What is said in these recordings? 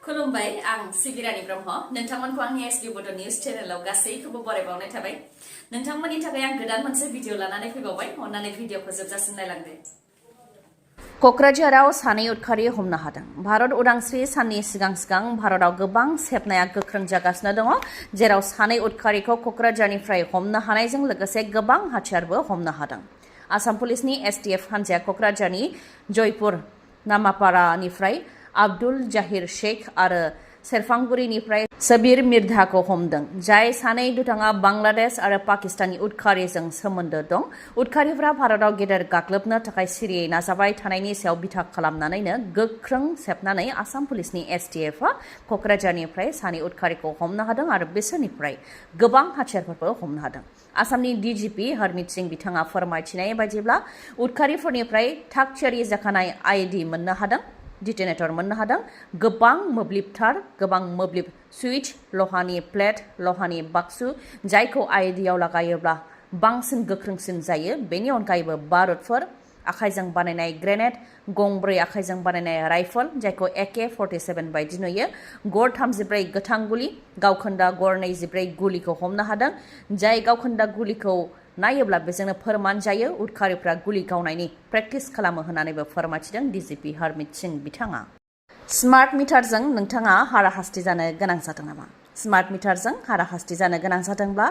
खुलुमबाय आं सिबि रानी ब्रह्म नोंथांमोनखौ आंनि एसबि बड' निउज चेनेलाव गासैखौबो बरायबावनाय थाबाय नोंथांमोननि थाखाय आं गोदान मोनसे भिडिअ लानानै फैबावबाय अन्नानै भिडिअखौ जोबजासिम नायलांदो क'क्राझाराव सानै उदखारि हमनो हादों भारत उदांस्रि साननि सिगां भारताव गोबां सेबनाया गोख्रों जागासिनो दङ जेराव सानै उदखारिखौ क'क्राझारनिफ्राय हमनो हानायजों लोगोसे गोबां हाथियारबो हमनो हादों आसाम पुलिसनि एसटिएफ हान्जाया क'क्राझारनि जयपुर नामापारानिफ्राय आब्दुल जाहिर शेख आरो सेरफांगुरिनिफ्राय सबीर मिर्धाखौ हमदों जाय सानै दुथाङा बांलादेश आरो पाकिस्ताननि उदखारिजों सोमोन्दो दं उदखारिफ्रा भारताव गेदेर गाग्लोबनो थाखाय सिरियै नाजाबाय थानायनि सायाव बिथा खालामनानैनो गोख्रों सेबनानै आसाम पुलिसनि एसटिएफआ क'क्राझारनिफ्राय सानै उदखारिखौ हमनो हादों आरो बिसोरनिफ्राय गोबां हाथियारफोरबो हमनो हादों आसामनि डिजिपि हरमित सिंह बिथाङा फोरमायथिनाय बायदिब्ला उदखारिफोरनिफ्राय थाग-थियारि जाखानाय आईडी मोननो हादों डिटेनेटर मोननो हादों गोबां मोब्लिब तार गोबां मोब्लिब सुइच लहानि प्लेट लहानि बाक्सु जायखौ आईडीआव लागायोब्ला बांसिन गोख्रोंसिन जायो बेनि अनगायैबो बारुदफोर आखाइजों बानायनाय ग्रेनेड गंब्रै आखाइजों बानायनाय राइफल जायखौ AK-47 बायदि नुयो गर 34 गोथां गुलि गावखोन्दा गर 24 गुलिखौ हमनो हादों जाय गावखोन्दा गुलिखौ नायोब्ला बेजोंनो फोरमान जायो उदखारिफ्रा गुलि गावनायनि प्रेक्टिस खालामो होननानैबो फोरमायथिदों डिजिपि हरमित सिंह बिथाङा स्मार्ट मिटारजों नोंथाङा हाराहास्ति जानो गोनां जादों नामा स्मार्ट मिटारजों हाराहास्ति जानो गोनां जादोंब्ला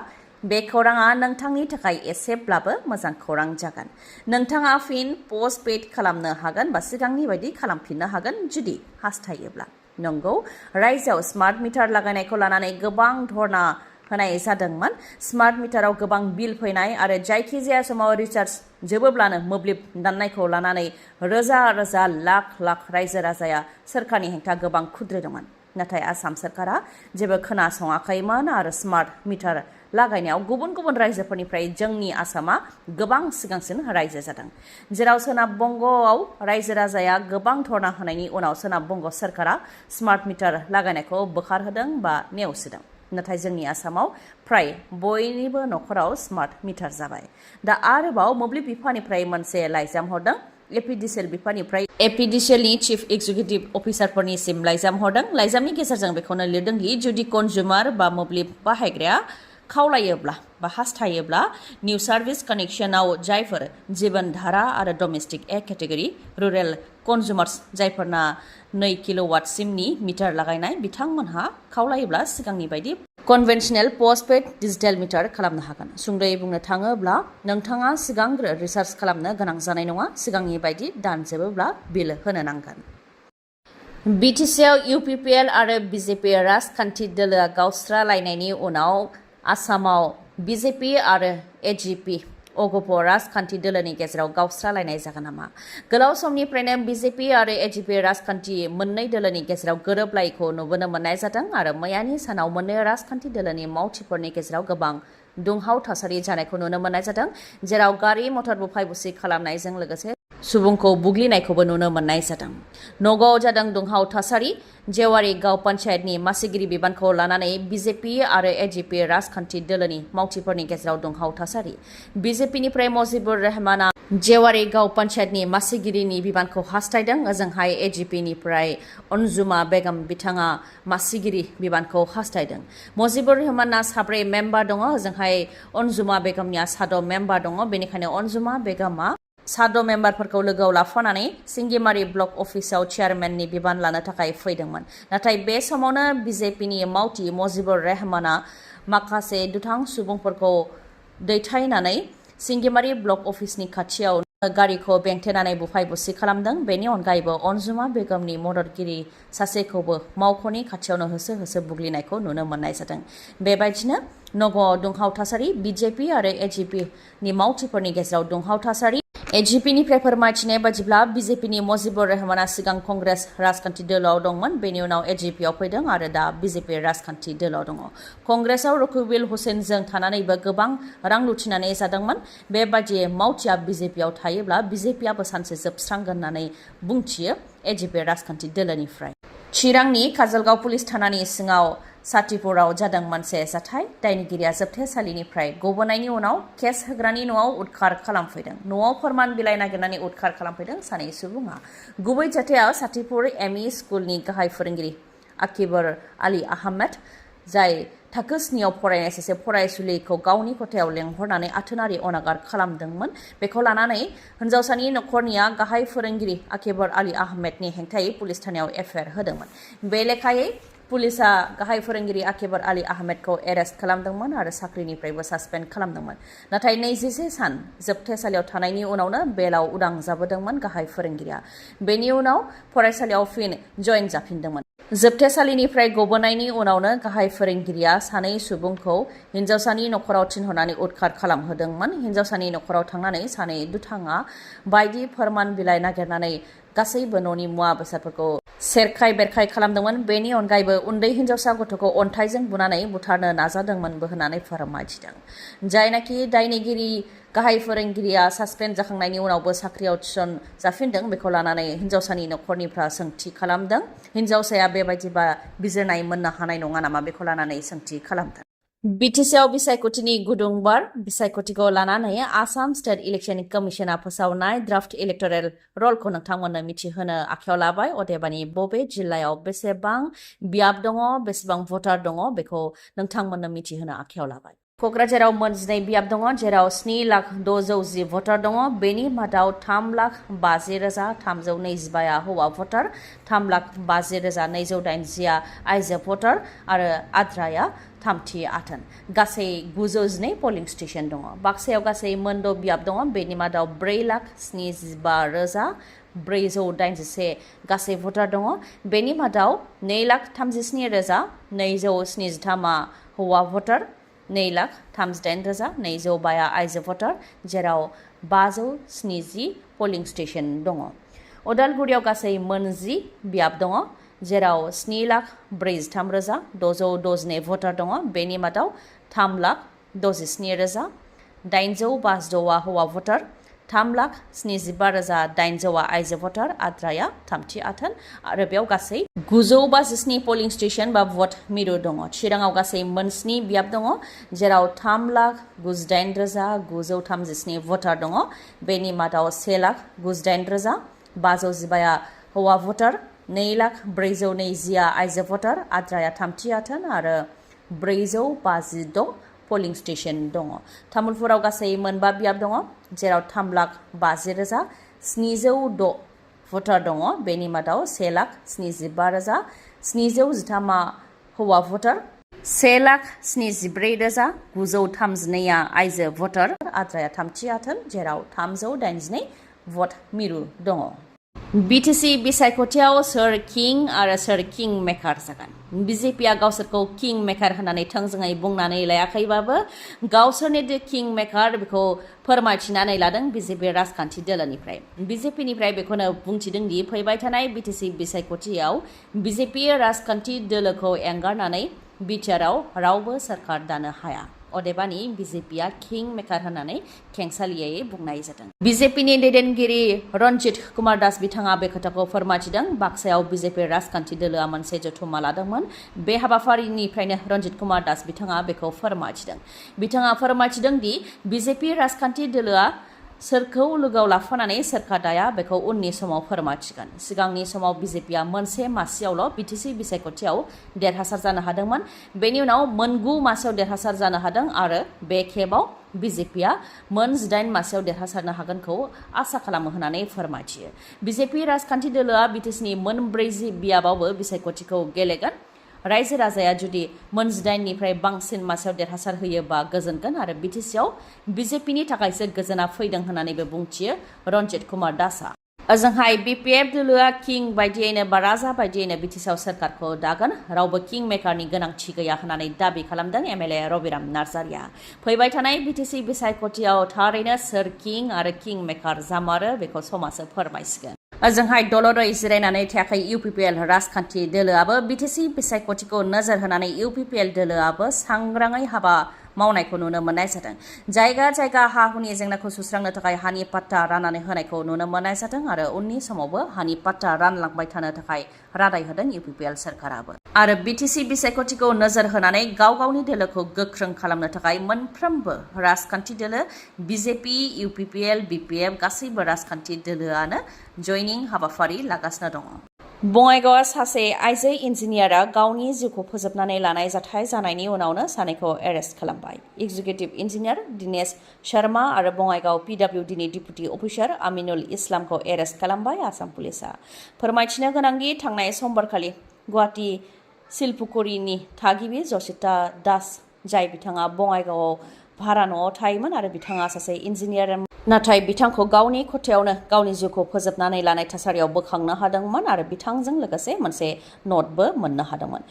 बे खौराङा नोंथांनि थाखाय एसेब्लाबो मोजां खौरां जागोन नोंथाङा फिन पस्टपेड खालामनो हागोन बा सिगांनि बायदि खालामफिननो हागोन जुदि हास्थायोब्ला नंगौ रायजोआव स्मार्ट मिटार लागायनायखौ लानानै गोबां धरना होनाय जादोंमोन स्मार्ट मिटाराव गोबां बिल फैनाय आरो जायखिजाया समाव रिचार्ज जोबोब्लानो मोब्लिब दाननायखौ लानानै रोजा रोजा लाख रायजो राजाया सोरखारनि हेंथा गोबां खुद्रिदोंमोन नाथाय आसाम सोरखारा जेबो खोनासङाखैमोन आरो स्मार्ट मिटार लागायनायाव गुबुन रायजोफोरनिफ्राय जोंनि आसामा गोबां सिगांसिन रायजो जादों जेराव सोनाब बंगआव रायजो राजाया गोबां धरना होनायनि उनाव सोनाब बंग सोरखारा स्मार्ट मिटार लागायनायखौ बोखारहोदों बा नेवसिदों नाथाय जोंनि आसामाव फ्राय बयनिबो नखराव स्मार्ट मिटार जाबाय दा आरोबाव मोब्लिब बिफाननिफ्राय मोनसे लाइजाम हरदों एपिडिसिएल बिफाननिफ्राय एपिडिसिएलनि चिफ एक्जिकिउटिभ अफिसारफोरनिसिम लाइजाम हरदों लाइजामनि गेजेरजों बेखौनो लिरदों दि जुदि कनजुमार बा मोब्लिब बाहायग्राया खावलायोब्ला बा हास्थायोब्ला निउ सार्भिस कानेक्शनआव जायफोर जीवन धारा आरो डमेस्टिक ए केटेगरि रुरेल कनजुमार्स जायफोरना 2 किल'वाटसिमनि मिटार लागायनाय बिथांमोनहा खावलायोब्ला सिगांनि बायदि कनभेनसनेल पस्टपेड डिजिटेल मिटार खालामनो हागोन सुंद'यै बुंनो थाङोब्ला नोंथाङा सिगांग्रो रिसार्च खालामनो गोनां जानाय नङा सिगांनि बायदि दान जोबोब्ला बिल होनो नांगोन बिटिसिआव UPPL आरो बिजेपि राजखान्थि दोलोआ गावस्रालायनायनि उनाव आसामाव बिजेपि आरो एजिपि अगप राजखान्थि दोलोनि गेजेराव गावस्रालायनाय जागोन नामा गोलाव समनिफ्रायनो बिजेपि आरो एजिपि राजखान्थि मोननै दोलोनि गेजेराव गोरोबलायैखौ नुबोनो मोननाय जादों आरो मैयानि सानाव मोननै राजखान्थि दोलोनि मावथिफोरनि गेजेराव गोबां दुंहाव थासारि जानायखौ नुनो मोननाय जादों जेराव गारि मटर बुफाय बुसि खालामनायजों लोगोसे सुबुंखौ बुग्लिनायखौबो नुनो मोननाय जादों नगावआव जादों दुंहाव थासारि जेवारि गाव पन्चायतनि मासिगिरि बिबानखौ लानानै बिजेपि आरो एजिपि राजखान्थि दोलोनि मावथिफोरनि गेजेराव दुंहाव थासारि बिजेपिनिफ्राय मजिबुर रहमाना जेवारि गाव पन्चायतनि मासिगिरिनि बिबानखौ हास्थायदों ओजोंहाय एजिपिनिफ्राय अनजुमा बेगम बिथाङा मासिगिरि बिबानखौ हास्थायदों मजिबुर रहमानना 4 मेम्बार दङ ओजोंहाय अनजुमा बेगमनिया 7 मेम्बार दङ बेनिखायनो अनजुमा बेगमा 7 मेम्बारफोरखौ लोगोआव लाफानानै सिंगिमारि ब्लक अफिसाव चेयारमेननि बिबान लानो थाखाय फैदोंमोन नाथाय बे समावनो बिजेपिनि मावथि मजिबुर रहमाना माखासे दुथां सुबुंफोरखौ दैथायनानै सिंगिमारि ब्लक अफिसनि खाथियाव गारिखौ बेंथेनानै बुफाय बुसि खालामदों बेनि अनगायैबो अनजुमा बेगमनि मददगिरि सासेखौबो मावख'नि खाथियावनो होसो बुग्लिनायखौ नुनो मोननाय जादों बेबायदिनो नगावआव दुंहाव थासारि बिजेपि आरो एजिपिनि मावथिफोरनि गेजेराव दुंहाव थासारि एजिपिनिफ्राय फोरमायथिनाय बायदिब्ला बिजेपिनि मजिबुर रहमाना सिगां कंग्रेस राजखान्थि दोलोआव दंमोन बेनि उनाव एजिपिआव फैदों आरो दा बिजेपि राजखान्थि दोलोआव दङ कंग्रेसआव रकिबुल हुसेनजों थानानैबो गोबां रां लुथिनानै जादोंमोन बेबायदि मावथिया बिजेपिआव थायोब्ला बिजेपिआबो सानसे जोबस्रांगोन होननानै बुंथियो एजिपि राजखान्थि दोलोनिफ्राय चिरांनि काजलगाव पुलिस थानानि सिङाव सातिपुराव जादों मोनसे जाथाय दायनिगिरिया जोबथेसालिनिफ्राय गबोनायनि उनाव केस होग्रानि न'आव उदखार खालामफैदों न'आव फोरमान बिलाइ नागिरनानै उदखार खालामफैदों सानै सुबुङा गुबै जाथाया सातिपुर एमइ स्कुलनि गाहाय फोरोंगिरि आकिबर आली आहमेद जाय थाखो 9 फरायनाय सासे फरायसुलिखौ गावनि खथायाव लेंहरनानै आथोनारि अनागार खालामदोंमोन। बेखौ लानानै हिनजावसानि नखरनिया गाहाय फोरोंगिरि आकिबर आली आहमेदनि हेंथायै पुलिस थानायाव एफआइआर होदोंमोन। बे लेखायै पुलिसा गाहाय फोरोंगिरि आकिबर आली आहमेदखौ एरेस्ट खालामदोंमोन आरो साख्रिनिफ्रायबो सासपेन्ड खालामदोंमोन। नाथाय 21 सान जोबथेसालियाव थानायनि उनावनो बेलाव उदां जाबोदोंमोन गाहाय फोरोंगिरिया। बेनि उनाव फरायसालियाव फिन जयेन जाफिनदोंमोन। जोबथेसालिनिफ्राय गबोनायनि उनावनो गाहाय फोरोंगिरिया सानै सुबुंखौ हिनजावसानि नखराव थिनहरनानै उदखार खालामहोदोंमोन। हिनजावसानि नखराव थांनानै सानै दुथाङा बायदि फोरमान बिलाइ नागिरनानै गासैबो न'नि मुवा बेसादफोरखौ सेरखाय बेरखाय खालामदोंमोन। बेनि अनगायैबो उन्दै हिनजावसा गथ'खौ अन्थाइजों बुनानै बुथारनो नाजादोंमोनबो होननानै फोरमायथिदों। जायनाखि दायनिगिरि गाहाय फोरोंगिरिया सासपेन्ड जाखांनायनि उनावबो साख्रियाव थिसन जाफिनदों बेखौ लानानै हिनजावसानि नखरनिफ्रा सोंथि खालामदों। हिनजावसाया बेबायदिबा बिजिरनाय मोननो हानाय नङा नामा बेखौ लानानै सोंथि खालामदों। बिटिसिआव बिसायख'थिनि गुदुं बार बिसायख'थिखौ लानानै आसाम स्टेट इलेक्शन कमिशना फोसावनाय ड्राफ्ट इलेक्टरेल रलखौ नोंथांमोननो मिथिहोनो आखायाव लाबाय। अदेबानि बबे जिल्लायाव बेसेबां बियाब दङ बेसेबां भटार दङ बेखौ नोंथांमोननो मिथिहोनो आखायाव लाबाय। क'क्राझाराव मोन 12 बियाब दङ जेराव 7,610,000 भटार दङ। बेनि मादाव 3,50,325 हौवा भटार, 3,50,280 आइजो भटार आरो आद्राया थामथि आथोन। गासै 902 पलिं स्टेशन दङ। बाक्सायाव गासै मोन 6 बियाब दङ। बेनि मादाव 4,75,481 गासै भटार दङ। बेनि मादाव 2,37,273 हौवा भटार, 2,38,220 आइजो भटार जेराव 570 पलिं स्टेशन दङ। उदालगुरियाव गासै मोन 10 बियाब दङ जेराव 7,43,662 भटार दङ। बेनि मादाव 3,67,856 हौवा भटार, 3,75,800 आइजो भटार आद्राया थामथि आथोन आरो बेयाव गासै 957 पलिं स्टेशन बा भट मिरु दङ। चिराङाव गासै मोन 7 बियाब दङ जेराव 3,98,937 भटार दङ। बेनि मादाव 1,98,512 हौवा भटार, 2,420 आइजो भटार आद्राया थामथि आथोन आरो 456 पलिं स्टेशन दङ। तामुलपुराव गासै मोन 5 बियाब दङ जेराव 3,50,706 भटार दङ। बेनि मादाव 1,75,713 हौवा भटार, 1,74,932 आइजो भटार आद्राया थामथि आथोन जेराव 382 भट मिरु दङ। बिटिसि बिसायख'थियाव सोर किं आरो सोर किं मेकार जागोन? बिजेपिया गावसोरखौ किं मेकार होननानै थोंजोङै बुंनानै लायाखैबाबो गावसोरनि दि किं मेकार बेखौ फोरमायथिनानै लादों बिजेपि राजखान्थि दोलोनिफ्राय। बिजेपिनिफ्राय बेखौनो बुंथिदों दि फैबाय थानाय बिटिसि बिसायख'थियाव बिजेपि राजखान्थि दोलोखौ एंगारनानै बिटिआरआव रावबो सोरखार दानो हाया। अदेबानि बिजेपिया किं मेकार होननानै खेंसालियै बुंनाय जादों। बिजेपिनि दैदेनगिरि रन्जित कुमार दास बिथाङा बे खोथाखौ फोरमायथिदों। बाक्सायाव बिजेपि राजखान्थि दोलोआ मोनसे जथुम्मा लादोंमोन। बे हाबाफारिनिफ्रायनो रन्जित कुमार दास बिथाङा बेखौ फोरमायथिदों। बिथाङा फोरमायथिदों दि बिजेपि राजखान्थि दोलोआ सोरखौ लोगोआव लाफानानै सोरखार दाया बेखौ उननि समाव फोरमायथिगोन। सिगांनि समाव बिजेपिया मोनसे मासियावल' बिटिसि बिसायख'थियाव देरहासार जानो हादोंमोन। बेनि उनाव मोन 9 मासियाव देरहासार जानो हादों आरो बे खेबाव बिजेपिया मोन 18 मासियाव देरहासारनो हागोनखौ आसा खालामो होननानै फोरमायथियो। बिजेपि राजखान्थि दोलोआ बिटिसिनि मोन 40 बियाबावबो बिसायख'थिखौ गेलेगोन। रायजो राजाया जुदि मोन 18निफ्राय बांसिन मासियाव देरहासार होयोबा गोजोनगोन आरो बिटिसिआव बिजेपिनि थाखायसो गोजोना फैदों होननानैबो बुंथियो रन्जित कुमार दासआ। ओजोंहाय बिपिएफ दोलोआ किं बायदियैनो बा राजा बायदियैनो बिटिसिआव सोरखारखौ दागोन। रावबो किं मेकारनि गोनांथि गैया होननानै दाबि खालामदों एमएलए रबिराम नार्जारिया। फैबाय थानाय बिटिसि बिसायख'थियाव थारैनो सोर किं आरो किं मेकार जामारो बेखौ समासो फोरमायसिगोन। ओजोंहाय दलरै जिरायनानै थायाखै इउपिपिएल राजखान्थि दोलोआबो। बिटिसि बिसायख'थिखौ नोजोर होनानै इउपिपिएल दोलोआबो सांग्राङै हाबा मावनायखौ नुनो मोननाय जादों। जायगा जायगा हा हुनि जेंनाखौ सुस्रांनो थाखाय हानि पाट्टा राननानै होनायखौ नुनो मोननाय जादों आरो उननि समावबो हानि पाट्टा रानलांबाय थानो थाखाय रादाय होदों इउपिपिएल सरकाराबो। आरो बिटिसि बिसायख'थिखौ नोजोर होनानै गाव गावनि दोलोखौ गोख्रों खालामनो थाखाय मोनफ्रोमबो राजखान्थि दोलो बिजेपि, इउपिपिएल, बिपिएफ गासैबो राजखान्थि दोलोआनो जयनिं हाबाफारि लागासिनो दङ। बङाइगावआ सासे आइजो इन्जिनियारा गावनि जिउखौ फोजोबनानै लानाय जाथाय जानायनि उनावनो सानैखौ एरेस्ट खालामबाय। एग्जिकिउटिभ इन्जिनियार दिनेश शर्मा आरो बङाइगाव पिडब्लिउडिनि डिपुटि अफिसार आमिनुल इस्लामखौ एरेस्ट खालामबाय आसाम पुलिसआ। फोरमायथिनो गोनांदि थांनाय समबारखालि गुवाहाटी सिलपुखुरिनि थागिबि जसिता दास, जाय बिथाङा बङाइगावआव भारा न'आव थायोमोन आरो बिथाङा सासे इन्जिनियार, नाथाय बिथांखौ गावनि खथायावनो गावनि जिउखौ फोजोबनानै लानाय थासारियाव बोखांनो हादोंमोन आरो बिथांजों लोगोसे मोनसे नटबो मोननो हादोंमोन,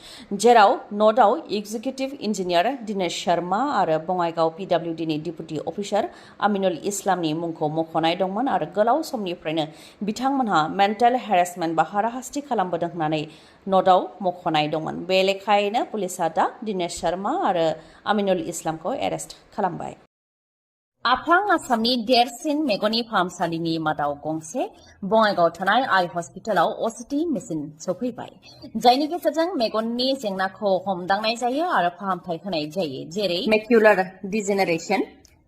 जेराव नटआव एग्जिकिउटिभ इन्जिनियार दिनेश शर्मा आरो बङाइगाव पिडब्लिउडिनि डिपुटि अफिसार आमिनुल इस्लामनि मुंखौ मख'नाय दंमोन आरो गोलाव समनिफ्रायनो बिथांमोनहा मेन्टेल हेरेसमेन्ट बा हाराहास्ति खालामबोदों होननानै नटआव मख'नाय दंमोन। बे लेखायैनो पुलिसआ दा दिनेश शर्मा आरो आमिनुल इस्लामखौ एरेस्ट खालामबाय। आफां आसामनि देरसिन मेगननि फाहामसालिनि मादाव गंसे बङाइगाव थानाय आइ हस्पिटालाव असिटि मेसिन सफैबाय, जायनि गेजेरजों मेगननि जेंनाखौ हमदांनाय जायो आरो फाहामथाय होनाय जायो, जेरै मेक्युलार डिजेनेरेशन,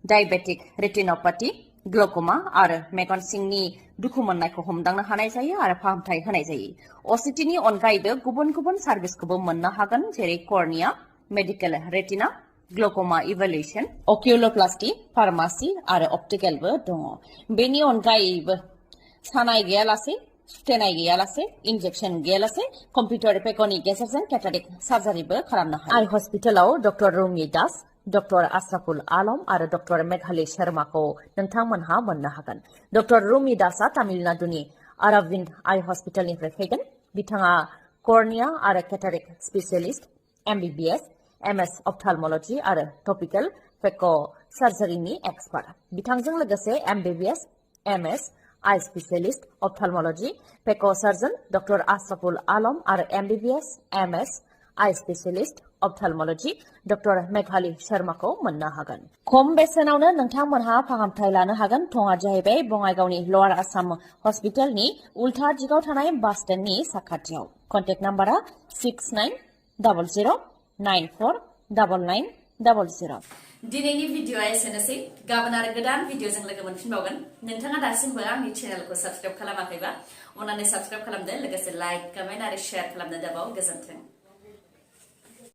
डायबेटिक रेटिनोपैथी, ग्लक'मा आरो मेगन सिंनि दुखु मोननायखौ हमदांनो हानाय जायो आरो फाहामथाय होनाय जायो। असिटिनि अनगायैबो गुबुन गुबुन सार्भिसखौबो मोननो हागोन, जेरै कर्निया, मेडिकेल रेटिना, ग्लक'मा इभेलुएशन, अकिउलोप्लास्टी, फार्मासि आरो अप्टिकेलबो दङ। बेनि अनगायैबो सानाय गैयालासे, सुथेनाय गैयालासे, इन्जेक्सन गैयालासे कम्पिउटार पेकनि गेजेरजों केटारेक्ट सार्जारिबो खालामनो हायो। आइ हस्पिटालाव डक्टर रुमि दास, डक्टर आशराफुल आलम आरो डक्टर मेघाली शर्माखौ नोंथांमोनहा मोननो हागोन। डक्टर रुमि दासआ तामिलनाडुनि अरविन्द आइ हस्पिटालनिफ्राय फैगोन। बिथाङा कर्निया आरो केटारेक्ट स्पेसियलिस्ट, MBBS, MS अप्थालमलजी आरो टपिकल फेक' सार्जारिनि एक्सपार्ट। बिथांजों लोगोसे MBBS, MS आइ स्पेसियलिस्ट अप्थालमलजी फेक' सार्जन डक्टर आशराफुल आलम आरो MBBS, MS आइ स्पेसियलिस्ट अप्थालमलजी डक्टर मेघाली शर्माखौ मोननो हागोन। खम बेसेनावनो नोंथांमोनहा फाहामथाय लानो हागोन। थङा जाहैबाय बङाइगावनि लवार आसाम हस्पिटालनि उल्था दिगाव थानाय बास स्टेन्डनि साखाथियाव। कन्टेक्ट नाम्बारा 6900949900। दिनैनि भिडिअआ एसेनोसै। गाबोन आरो गोदान भिडिअजों लोगो मोनफिनबावगोन। नोंथाङा दासिमबो आंनि चेनेलखौ साबस्क्राइब खालामाखैबा अन्नानै साबस्क्राइब खालामदो, लोगोसे लाइक, कमेन्ट आरो शेयार खालामनो दाबाव। गोजोन्थों।